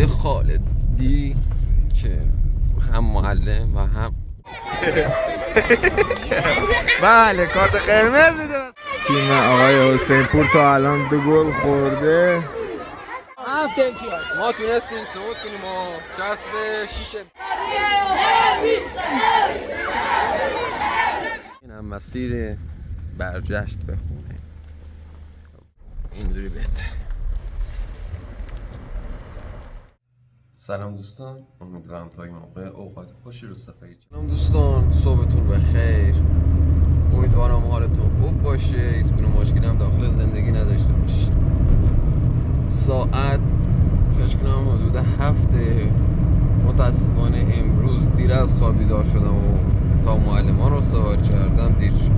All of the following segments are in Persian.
آقای خالدی که هم معلم و هم بله کارت قرمز میده. تیم آقای حسین پور تا الان 2 گل خورده. 7 امتیاز ما تونستیم صعود کنیم و جذب 6. این هم مسیر برگشت به خونه. اینجوری بهتره. سلام دوستان، امیدوارم تا این موقع اوقات خوشی رو سپری. سلام دوستان، صبحتون بخیر. امیدوارم حالتون خوب باشه، هیچ گونه مشکلی هم داخل زندگی نداشته باشید. ساعت فکر کنم حدود 7. متاسفانه امروز دیر از خواب بیدار شدم و تا معلمان رو سوار کردم دیر شد.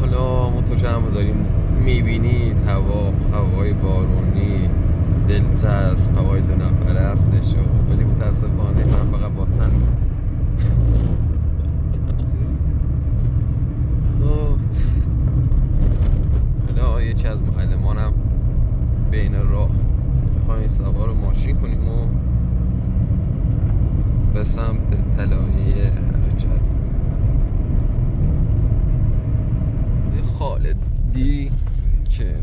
حالا موتور هم داریم میبینید، هوای بارونی دلچسب، هوای 2 نفره هستش، ولی متاسفانه من فقط با تن. خب حالا یکی از معلمانم بین راه میخوایم سوار ماشین کنیم و به سمت طلایه حرکت کنیم. خالدی که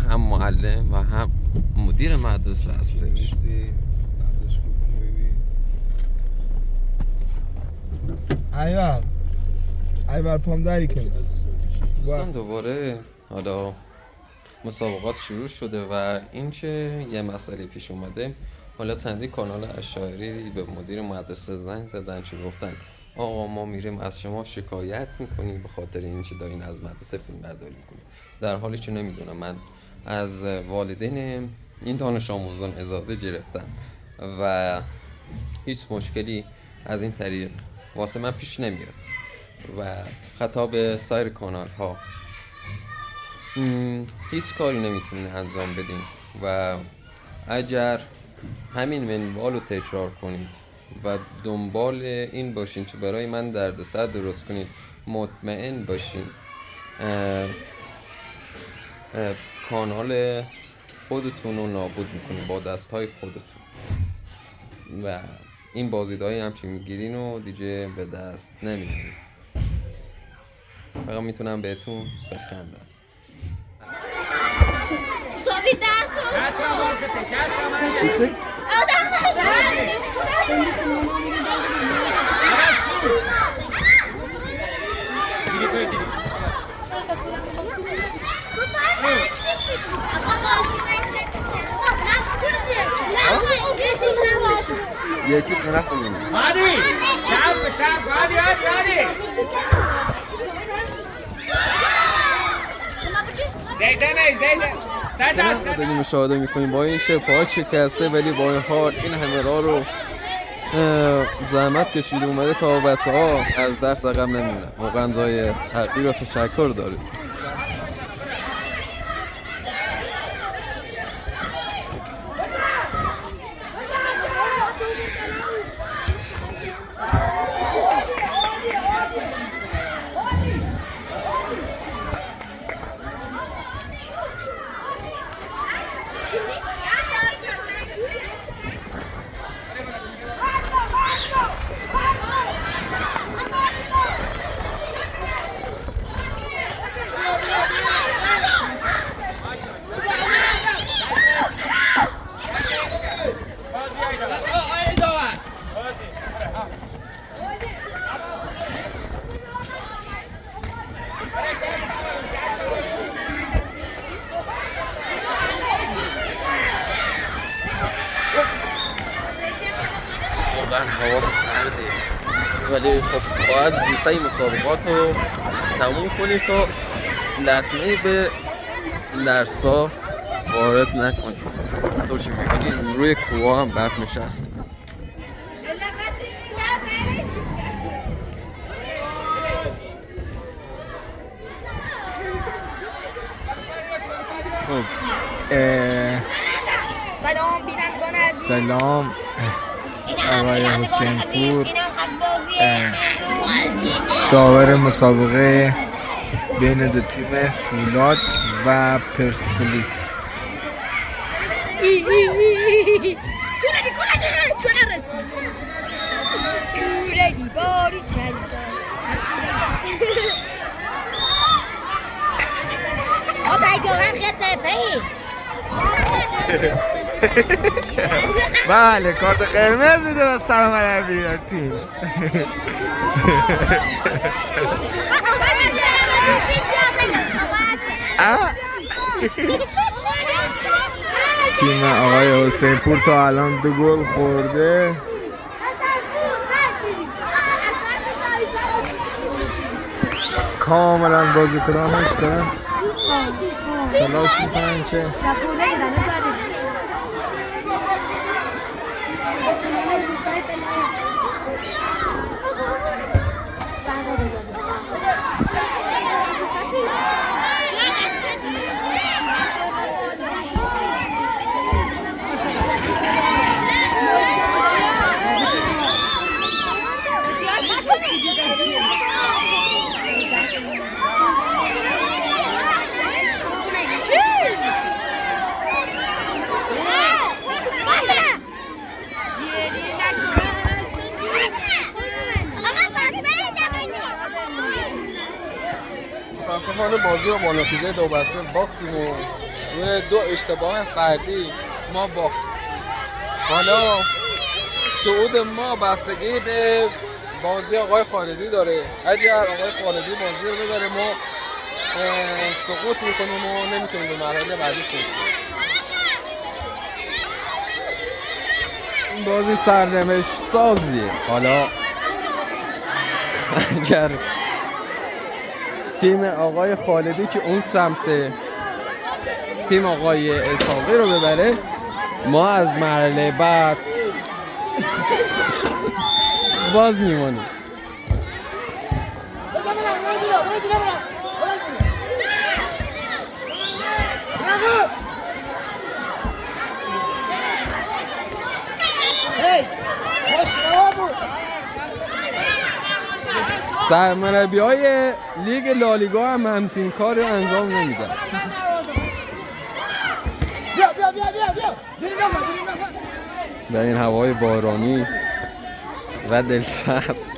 هم معلم و هم مدیر مدرسه هستش. ایوار پام داری کنی. دوستان دوباره حالا مسابقات شروع شده و اینکه یه مسئله پیش اومده. حالا چندی کانال اشاعری به مدیر مدرسه زنگ زدن که گفتن آقا ما میریم از شما شکایت میکنیم به خاطر اینکه دارین از مدرسه فیلم برداری میکنیم. در حالی که نمیدونم من از والدین این دانش آموزان اجازه گرفتم و هیچ مشکلی از این طریق واسه من پیش نمیاد و خطاب سایر کانال ها هیچ کاری نمیتونین انجام بدین و اگر همین منوال رو تکرار کنید و دنبال این باشین که برای من دردسر درست کنید، مطمئن باشین کانال خودتون رو نابود میکنید با دستهای خودتون و این بازدیدهای همچین میگیرین و دیگه به دست نمیارید. فقط میتونم بهتون بخندم. صبحی درس چیزی؟ یه چیز نخونیم. هادی شب هادی زیده داریم مشاهده میکنیم با این پاهاش شکسته ولی با این حال این همه راه رو زحمت کشیده اومده تا بچه ها از درس عقب نمیمونن. واقعا جای تقدیر و تشکر داره. واقعا هوا سرده ولی خب باید زودتر مسابقات رو تموم کنیم تا لطمه به درسا وارد نکنیم. همطور که میبینید روی کوه هم برف نشسته. سلام بینندگان عزیز. سلام آقای حسین پور، داور مسابقه بین دو تیم فولاد و پرسپولیس. بله کارت قرمز میده و سلام علیه تیم. تیم آقای حسین پور تا الان 2 گل خورده. کاملا بازیکنانش دارن تلاش میکنن چه متاسفانه بازی رو با نتیجه 2-0 باختیم و روی 2 اشتباه فردی ما باختیم. حالا صعود ما بستگی به بازی آقای خالدی داره. اگر آقای خالدی بازی رو ببره ما سقوط میکنیم و نمیتونیم به مرحله بعدی صعود کنیم. این بازی سرنوشت سازیه. حالا اگر تیم آقای خالدی که اون سمت تیم آقای اسحاقی رو ببره ما از مرحله بعد باز میمونیم. سرمربی‌های لیگ لالیگا هم همچین کار رو انجام نمیدن. در این هوای بارانی و دلسبز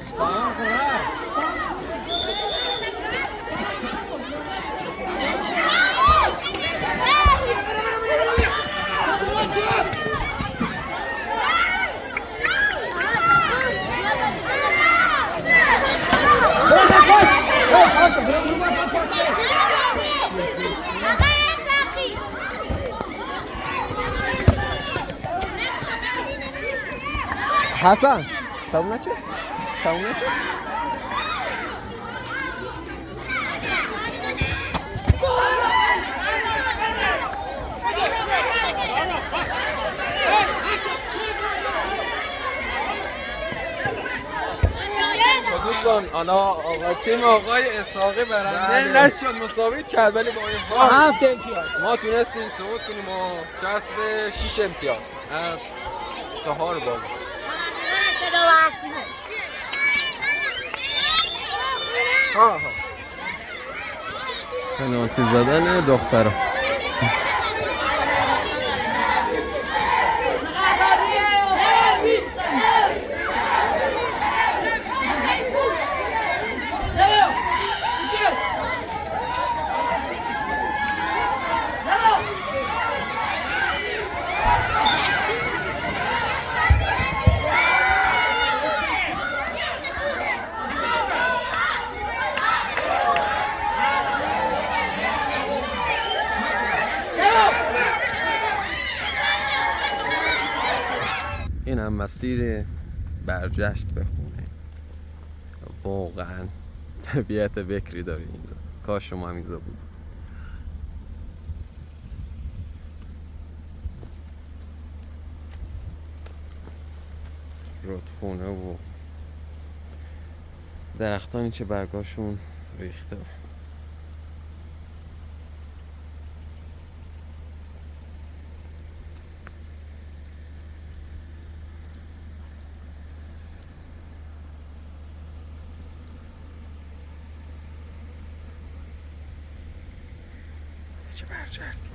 حسن تموم نشه؟ تموم نشه؟ دوستان تیم آقای اسحاقی برنده نشد، مساوی کرد، ولی با این 7 امتیاز ما تونستیم صعود کنیم و جذب 6 امتیاز از 4 بازی. پنالتی زدن دخترها. این هم مسیر برجشت به خونه. واقعا طبیعت بکری داری اینجا. کاش شما هم اینجا بود. رودخونه و درختانی که برگاشون ریخته. چه برجردی.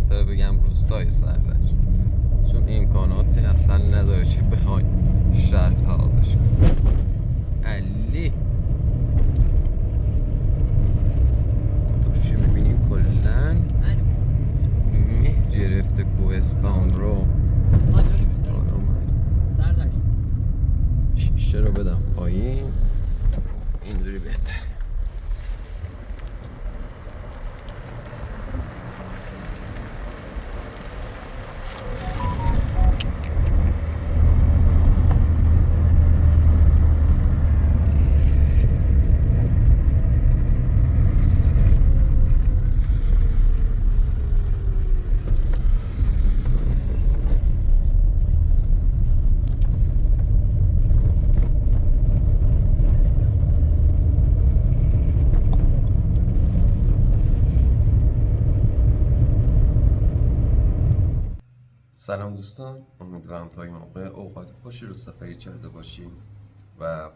بهتر بگم روستای سردشت، چون امکاناتی اصلا نداره که بخوای شهر لحاظش کنی. علی تو چی میبینیم کلن مه گرفته کوهستان رو. شیشه رو بدم پایین، اینجوری بهتره. سلام دوستان، امیدوارم تا این موقع اوقات خوشی رو سپری کرده باشیم و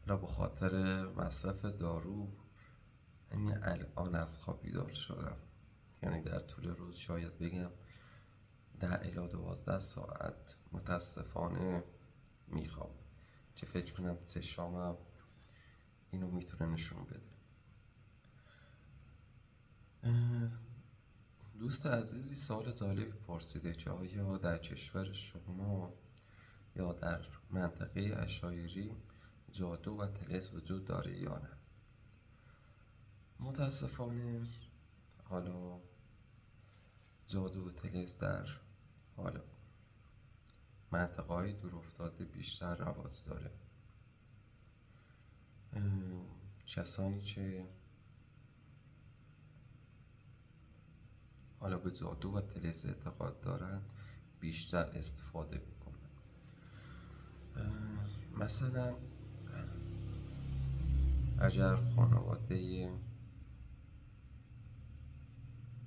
به خاطر مصرف دارو همین الان از خواب بیدار شدم. یعنی در طول روز شاید بگم 10 الی 12 ساعت متاسفانه میخوام، که فکر کنم چشامم اینو میتونه نشون بده. دوست عزیزی سوال جالبی پرسیده که آیا در کشور شما یا در منطقه عشایری جادو و طلسم وجود داره یا نه. متاسفانه حالا جادو و طلسم در حالا منطقه های دور افتاده بیشتر رواج داره. کسانی که حالا به جادو و طلسم اعتقاد دارن بیشتر استفاده میکنن. مثلا اگر خانواده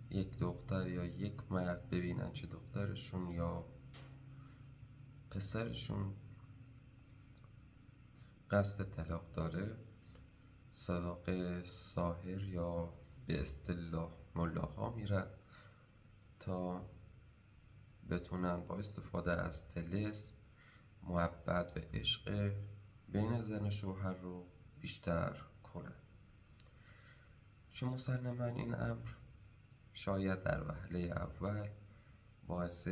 یک دختر یا یک مرد ببینن که دخترشون یا پسرشون قصد طلاق داره، سراغ ساحر یا به اصطلاح ملاها میرن تا بتونن با استفاده از طلسم محبت و عشق بین زن و شوهر رو بیشتر کنن، که مسلما این امر شاید در وهله اول باعث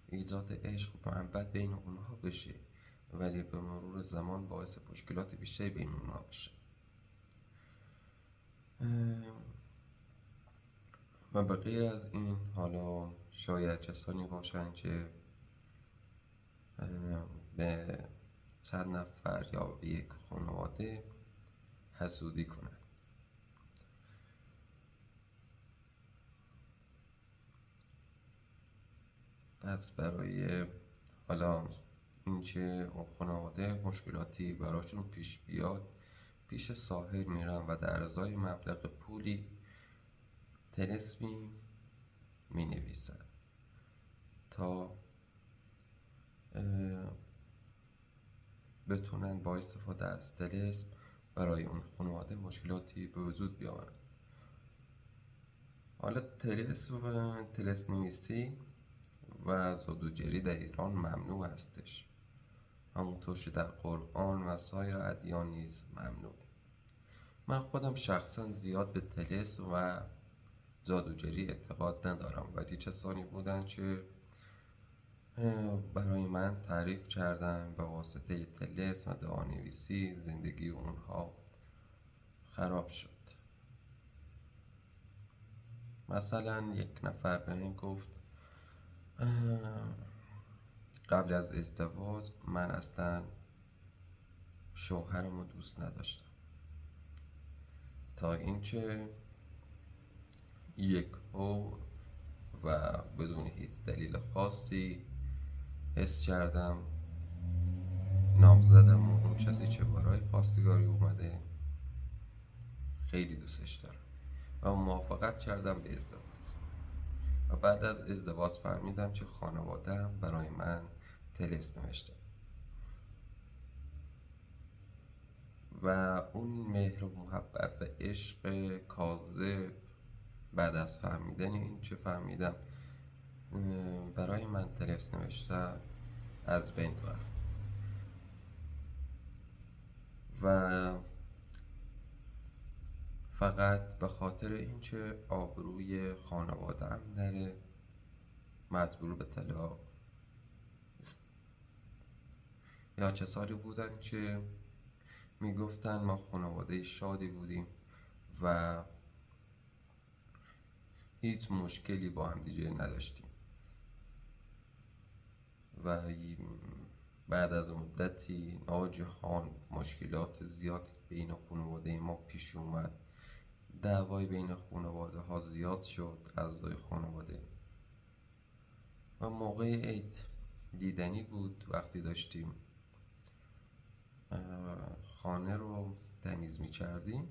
ایجاد عشق و محبت بین اونها بشه، ولی به مرور زمان باعث مشکلات بیشتری بین اونها بشه. و به غیر از این حالا شاید کسانی باشن که به چند نفر یا به یک خانواده حسودی کنن. پس برای حالا اینکه اون خانواده مشکلاتی براشون پیش بیاد، پیش ساحر میرن و در ازای مبلغ پولی طلسمی می نویسن تا بتونن با استفاده از طلسم برای اون خانواده مشکلاتی به وجود بیارن. حالا طلسم نویسی و جادوگری در ایران ممنوع هستش، همونطور که در قرآن و سایر ادیان نیز ممنوع. من خودم شخصا زیاد به طلسم و جادوگری اعتقاد ندارم، ولی کسانی بودن که برای من تعریف کردن به واسطه طلسم و دعانویسی زندگی اونها خراب شد. مثلا یک نفر به من گفت قبل از ازدواج من اصلا شوهرمو دوست نداشتم، تا اینکه و بدون هیچ دلیل خاصی حس کردم نامزدم و اون کسی که برای خواستگاری اومده خیلی دوستش دارم و موافقت کردم به ازدواج. و بعد از ازدواج فهمیدم که خانواده‌ام برای من طلسم نوشته و اون مهر و محبت و عشق کاذب بعد از فهمیدن این چه فهمیدم برای من تلفظ نوشتن از بین رفت و فقط به خاطر اینکه آبروی خانواده‌ام نره مجبور به طلاق است. یا کسانی بودن که میگفتن ما خانواده شادی بودیم و هیچ مشکلی با هم دیگه نداشتیم و بعد از مدتی ناگهان مشکلات زیاد بین خانواده ما پیش اومد. دعوای بین خانواده ها زیاد شد، اعضای خانواده. و موقع عید دیدنی بود وقتی داشتیم خانه رو تمیز می کردیم،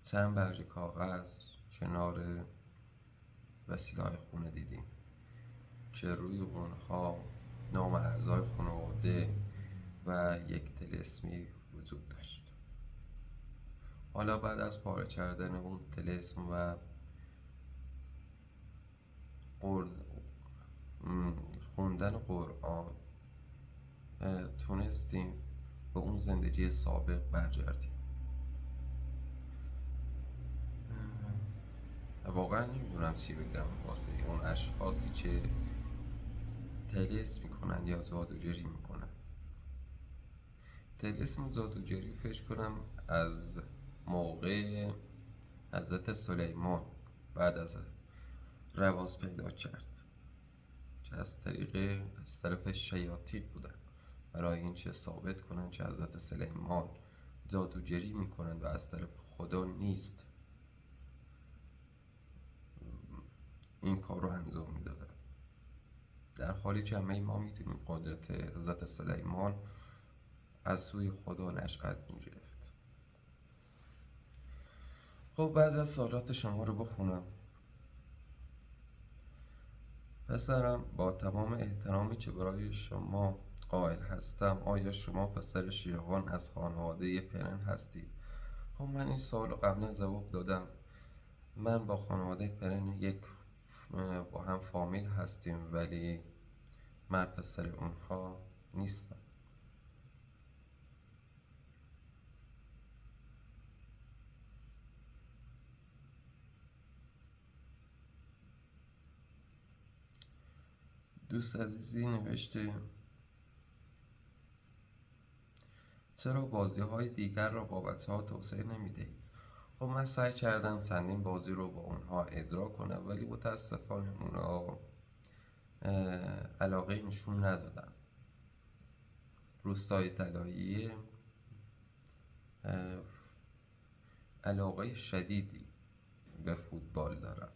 چند برگ کاغذ کنار وسیله‌های خونه دیدیم که روی اونها نام اعضای خانواده و یک طلسمی وجود داشت. حالا بعد از پاره کردن اون طلسم و خوندن قرآن تونستیم به اون زندگی سابق برگردیم. واقعا نمیدونم چی بگم واسه اون اشخاصی که طلسم میکنن یا جادوگری میکنن. طلسم و جادوگری فکر کنم از موقع حضرت سلیمان بعد از رواز پیدا کرد که از طرف شیاطین بودن برای اینکه ثابت کنن که حضرت سلیمان جادوگری میکنن و از طرف خدا نیست این کار رو انجام میدادن، در حالی که همه ما میدونیم قدرت حضرت سلیمان از سوی خدا نشأت میگرفت. خب بعد از سوالات شما رو بخونم. پسرم، با تمام احترامی که برای شما قائل هستم، آیا شما پسر شیروان از خانواده پرن هستید؟ خب من این سوال رو قبلا جواب دادم. من با خانواده پرن با هم فامیل هستیم، ولی من پسر اونها نیستم. دوست عزیزی نوشته چرا بازی های دیگر را با بچه ها توسعه نمیدهید؟ خب من سعی کردم چندین بازی رو با اونها اجرا کنم، ولی متاسفانه اونها علاقه نشون ندادن. روستای طلایی علاقه شدیدی به فوتبال دارن.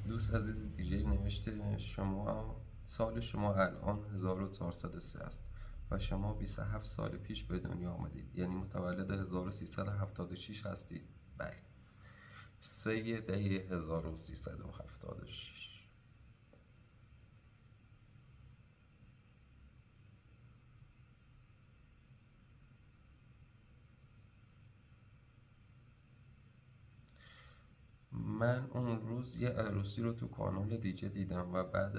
دوست عزیز دیگه نوشته سال شما الان 1403 است و شما 27 سال پیش به دنیا آمدید، یعنی متولد 1376 هستید. بله، 3/10/1376. من اون روز یه عروسی رو تو کانال دیجه دیدم و بعد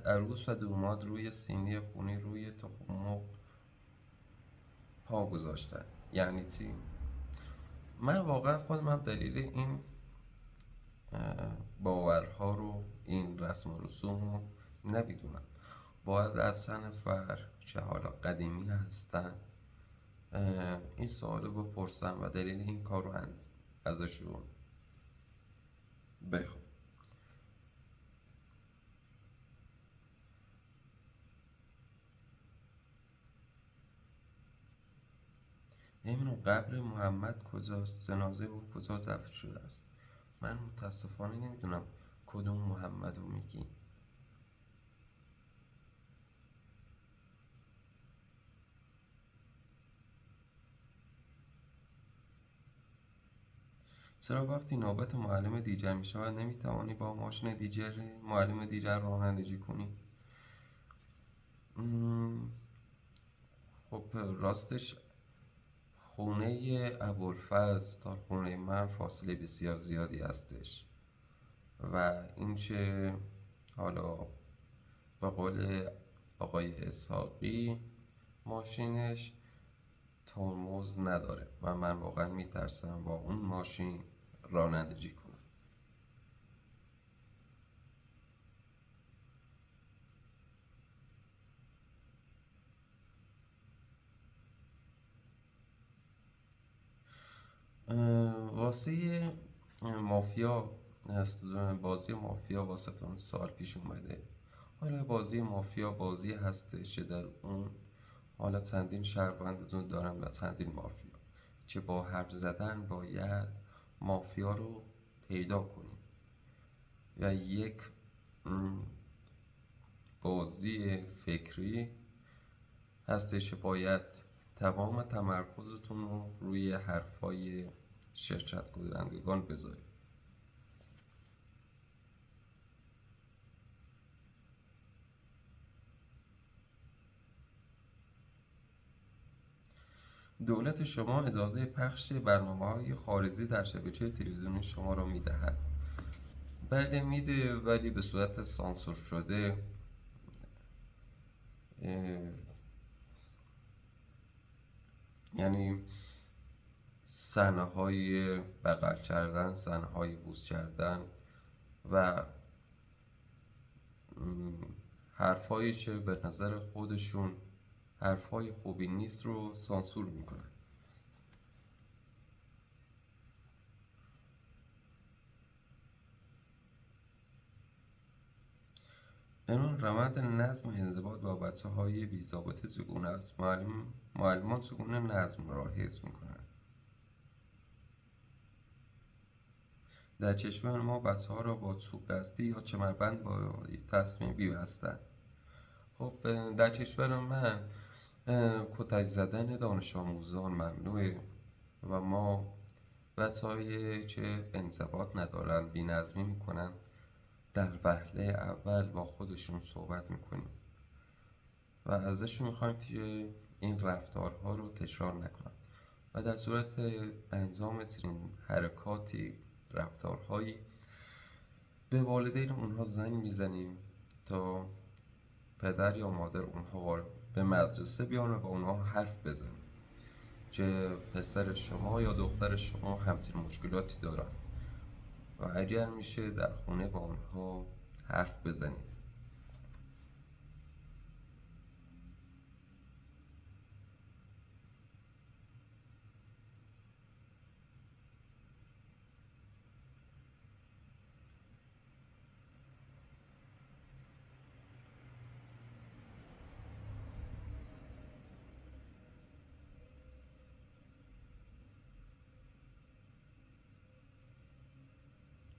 عروس و دوماد روی سینی خونی روی تخم مرغ پا گذاشتن. یعنی چی؟ من واقعا خودم دلیل این باورها رو، این رسم و رسوم رو نمیدونم. باید از سن فر که حالا قدیمی هستن این سوالو بپرسم و دلیل این کار رو ازشون بخوام. نمیدونم قبر محمد کجاست، جنازه او کجا دفن شده است. من متاسفانه نمیدونم کدوم محمد رو میگی. چرا وقتی نوبت معلم دیگر می شود نمی توانی با ماشین دیگر معلم دیگر رانندگی کنی؟ خب راستش خونه ابوالفضل تا خونه من فاصله بسیار زیادی هستش و اینکه حالا به قول آقای اسحاقی ماشینش ترمز نداره و من واقعا میترسم با اون ماشین رانندگی کنم. واسه مافیا از بازی مافیا واسه تون سال پیش اومده. حالا بازی مافیا بازی هستش که در اون حالا چندین شهروندتون دارن و چندین مافیا که با حرف زدن باید مافیا رو پیدا کنیم و یک بازی فکری هستش که باید تمام تمرکزتون رو روی حرفای شرکت کنندگان بذارید. دولت شما اجازه پخش برنامه‌های خارجی در شبکه تلویزیونی شما را می‌دهد. بله میده، ولی به صورت سانسور شده. یعنی صحنه‌های بغل کردن، صحنه‌های بوس کردن و حرفایی که به نظر خودشون حرفای خوبی نیست رو سانسور میکنن. این روند نظم انضباط با بچه های بی ضابطه چگونه است؟ معلمان چگونه نظم را حفظ میکنن؟ در کشور ما بچه ها را با چوب دستی یا کمربند با تصمیم بستند. خب در کشور من کتک زدن دانش آموزان ممنوعه و ما بچه‌هایی که انضباط ندارن بی نظمی میکنن در وهله اول با خودشون صحبت میکنیم و ازشون میخوایم که این رفتارها رو تکرار نکنن و در صورت انجام چنین حرکاتی رفتارهایی به والدین اونها زنگ میزنیم تا پدر یا مادر اونها به مدرسه بیان و با اونها حرف بزنیم که پسر شما یا دختر شما همچین مشکلاتی دارن و اگر میشه در خونه با اونها حرف بزنیم.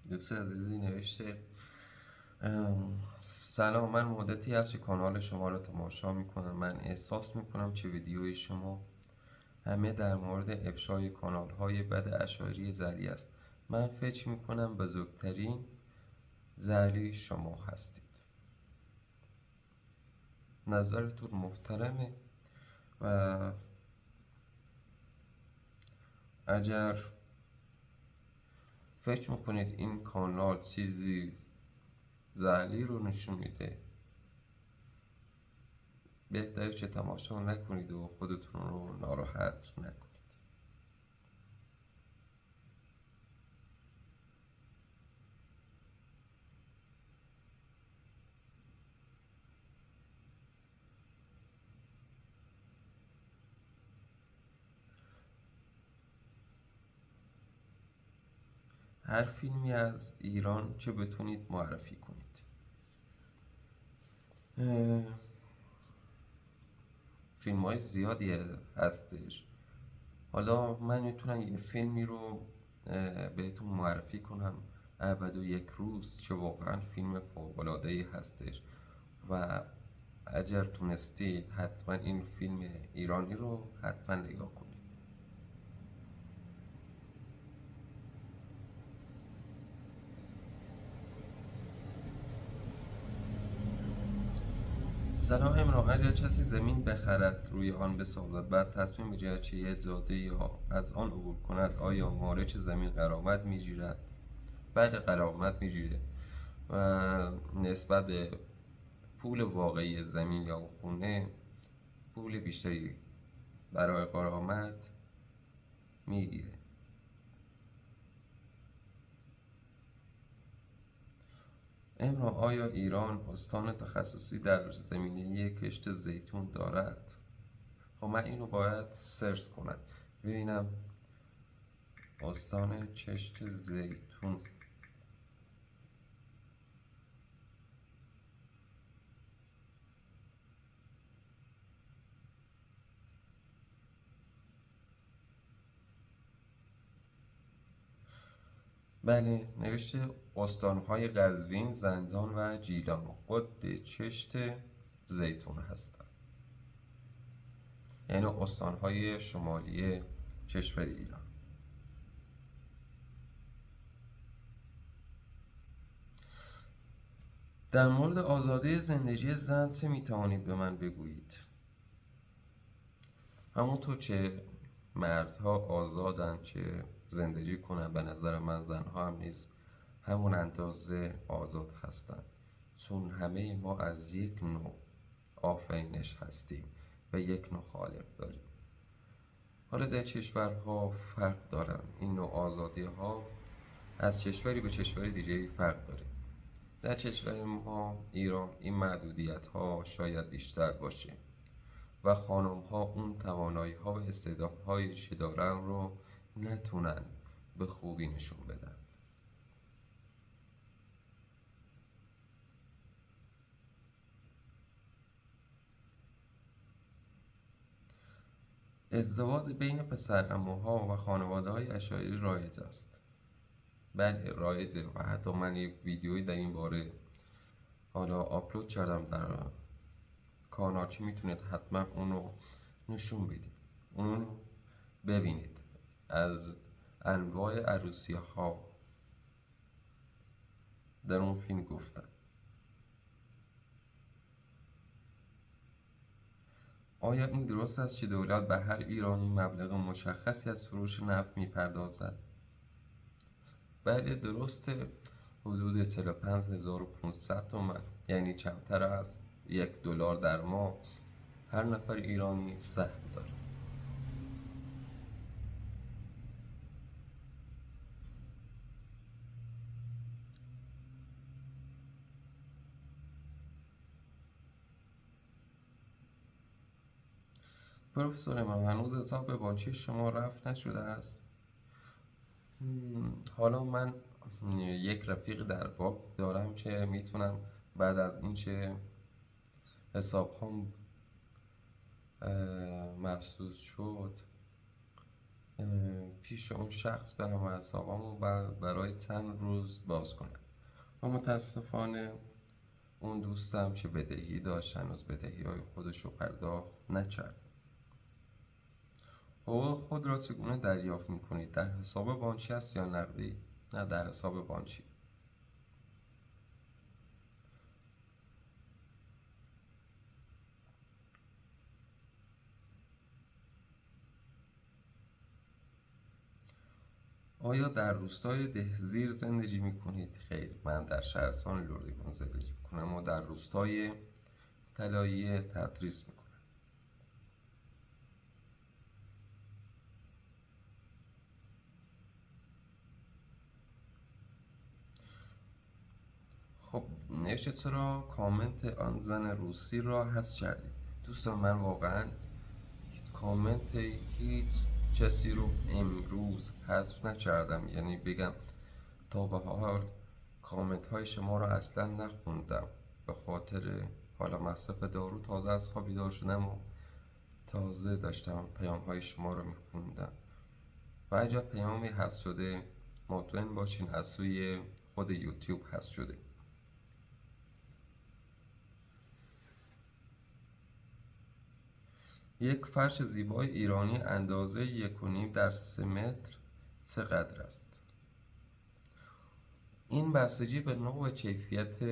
دوست عزیزی نوشته سلام، من مدتی است که کانال شما را تماشا میکنم. من احساس میکنم که ویدیوی شما همه در مورد افشای کانال های بد اشعاری زرعی است. من فکر میکنم بزرگترین زرعی شما هستید. نظرتون محترمه و اگر فکر میکنید این کانال چیزی زعلی رو نشون میده بهتره که تماشا نکنید و خودتون رو ناراحت نکنید. هر فیلمی از ایران که بتونید معرفی کنید. فیلم های زیادی هستش. حالا من میتونم یه فیلمی رو بهتون معرفی کنم، ابد و یک روز، که واقعا فیلم فوق‌العاده‌ای هستش و اگر تونستید حتما این فیلم ایرانی رو حتما نگاه کنید. سلام امران، اگر کسی زمین بخرد روی آن بسازد بعد تصمیم بگیرد چه یک جاده یا از آن عبور کند آیا مالک زمین غرامت میگیرد؟ بعد غرامت میگیره و نسبت به پول واقعی زمین یا خونه پول بیشتری برای غرامت میگیره. امران، آیا ایران استان تخصصی در زمینه کشت زیتون دارد؟ خب من اینو باید سرچ کنم ببینم استان کشت زیتون. بله، نوشته استانهای قزوین، زنجان و گیلان قطب کشت زیتون هستند، یعنی استانهای شمالی کشور ایران. در مورد آزادی زندگی زن چه میتوانید به من بگویید؟ همونطور که مردها آزادن که زندگی کنن، به نظر من زنها هم نیز همون اندازه آزاد هستند، چون همه ما از یک نوع آفرینش هستیم و یک نوع خالق داریم. حالا در کشورها فرق دارن، این نوع آزادی ها از کشوری به کشوری دیگه فرق داره. در کشور ما ایران این محدودیت ها شاید بیشتر باشه و خانم ها اون توانایی ها و استعدادهایی که دارن رو نتونن به خوبی نشون بدن. ازدواج بین پسرعموها و خانواده‌های عشایری رایج است. بله رایجه و حتی من یک ویدیویی در این باره حالا آپلود کردم در کانال که میتونید حتما اونو نشون بدید، اونو ببینید. از انواع عروسی ها در اون فیلم گفتن. آیا این درست است که دولت به هر ایرانی مبلغ مشخصی از فروش نفت میپردازد؟ بله درسته، حدود 45500 تومان، یعنی کمتر از $1 در ماه هر نفر ایرانی سهم داره. پروفسور من هنوز حساب بانکی شما رفت نشده است؟ حالا من یک رفیق در بانک دارم که میتونم بعد از اینکه حساب هم مفسوس شد پیش اون شخص برم حسابامو برای چند روز باز کنم و متاسفانه اون دوستم که بدهی داشت هنوز بدهی های خودش رو پرداخت نکرد. حقوق خود را چگونه دریافت میکنید؟ در حساب بانکی است یا نقدی؟ نه، در حساب بانکی. آیا در روستای دهزیر زندگی میکنید؟ خیر، من در شهرستان لرزگان زندگی میکنم و در روستای طلایه تدریس میکنم. خب نوشته چرا کامنت آن زن روسی را حذف کردید؟ دوستان من واقعا کامنت هیچ کسی رو امروز حذف نکردم، یعنی بگم تا به حال کامنت های شما رو اصلا نخوندم به خاطر حالا مصرف دارو. تازه از خواب بیدار شدم و تازه داشتم پیام های شما رو میخوندم و اگر پیامی حذف شده مطمئن باشین از سوی خود یوتیوب حذف شده. یک فرش زیبای ایرانی اندازه 1.5 در 3 متر چقدر است؟ این بستگی به نوع و کیفیت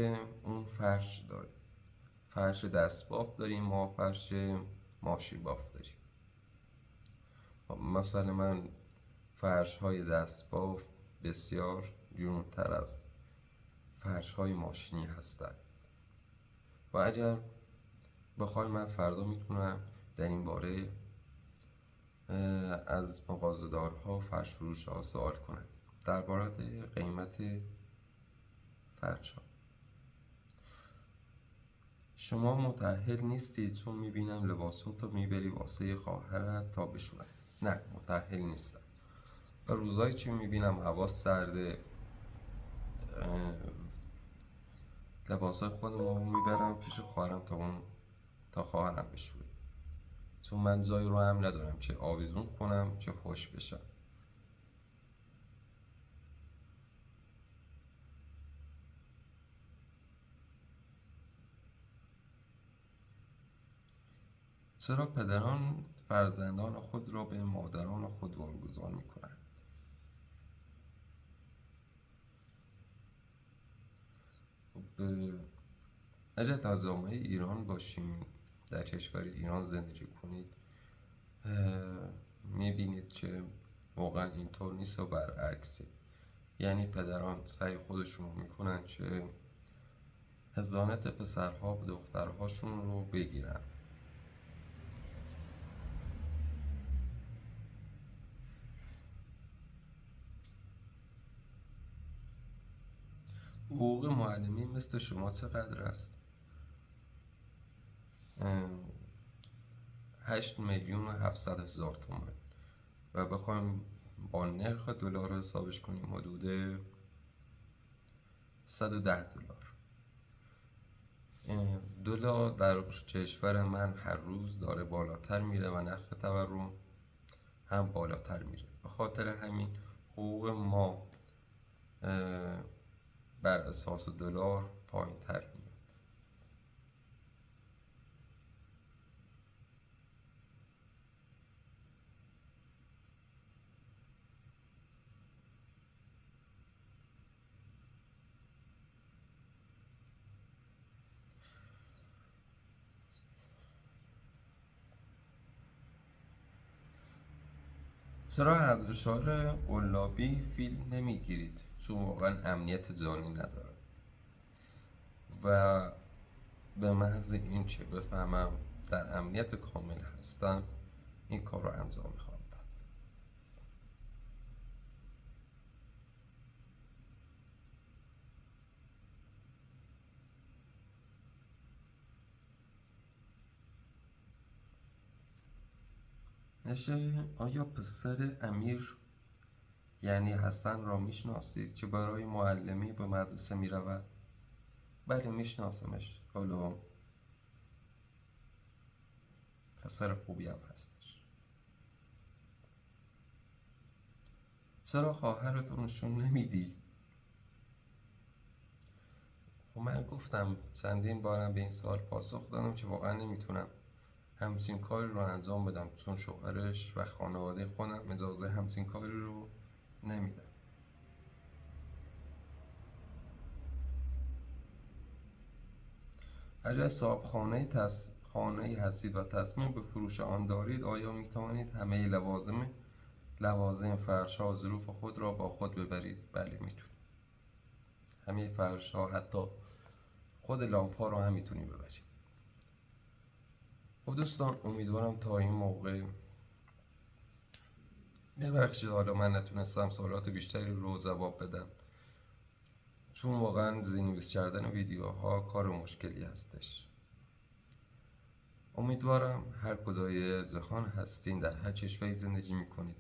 اون فرش داره. فرش دست بافت داریم، ما فرش ماشین بافت داریم. مثلا من فرش های دست بافت بسیار جنون‌تر از فرش های ماشینی هستند و اگر بخوای من فردا میتونم در این باره از مغازه‌دارها، فرش فروش ها سوال کنم درباره قیمت فرش ها. شما متأهل نیستید چون میبینم لباساتو میبری واسه خواهرت تا بشورن. نه، متأهل نیستم و روزایی که میبینم هوا سرده لباسای خودمو میبرم پیش خواهرم تا خواهرم بشوره، چون من جایی رو هم ندارم چه آویزون کنم چه خوش بشم. چرا پدران فرزندان خود را به مادران خود واگذار میکنند؟ اگر در جامعه ایران باشیم، در کشور ایران زندگی کنید، میبینید که واقعا اینطور نیست و برعکسه. یعنی پدران سعی خودشون میکنن که حضانت پسرها به دخترهاشون رو بگیرن. حقوق معلمی مثل شما چقدر است؟ 8,700,000 تومان و بخوایم با نرخ دلار حسابش کنیم حدود 110 دلار. دلار در کشور من هر روز داره بالاتر میره و نرخ تورم هم بالاتر میره. به خاطر همین حقوق ما بر اساس دلار پایین تر میاد. چرا از اشعار قلابی فیلم نمیگیرید؟ چون واقعا امنیت جانی نداره و به محض این که بفهمم در امنیت کامل هستم این کار رو انجام میخوام داد. نشه آیا پسر امیر یعنی حسن را میشناسید که برای معلمی به مدرسه میرود؟ بله میشناسمش، حالا پسر خوبی هم هستش. چرا خواهرتون نشون نمیدی؟ و من گفتم چندین بارم به این سوال پاسخ دادم که واقعا نمیتونم همچین کاری رو انجام بدم چون شوهرش و خانواده خودم اجازه همچین کاری رو نمیدم. اگر صاحب خانه هستید و تصمیم به فروش آن دارید، آیا می توانید همه لوازم فرش ها ظروف خود را با خود ببرید؟ بله میتونید. همه فرش ها، حتی خود لامپ ها رو هم میتونید ببرید. خب دوستان، امیدوارم تا این موقع ببخشید حالا من نتونستم سوالات بیشتری رو جواب بدم، چون واقعا زیرنویس کردن ویدیوها کار مشکلی هستش. امیدوارم هر کجای جهان هستین، در هر کشوری زندگی میکنید،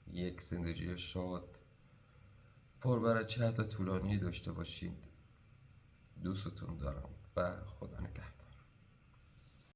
یک زندگی شاد پربرکت و طولانی داشته باشید. دوستتون دارم و خدا نگهدار.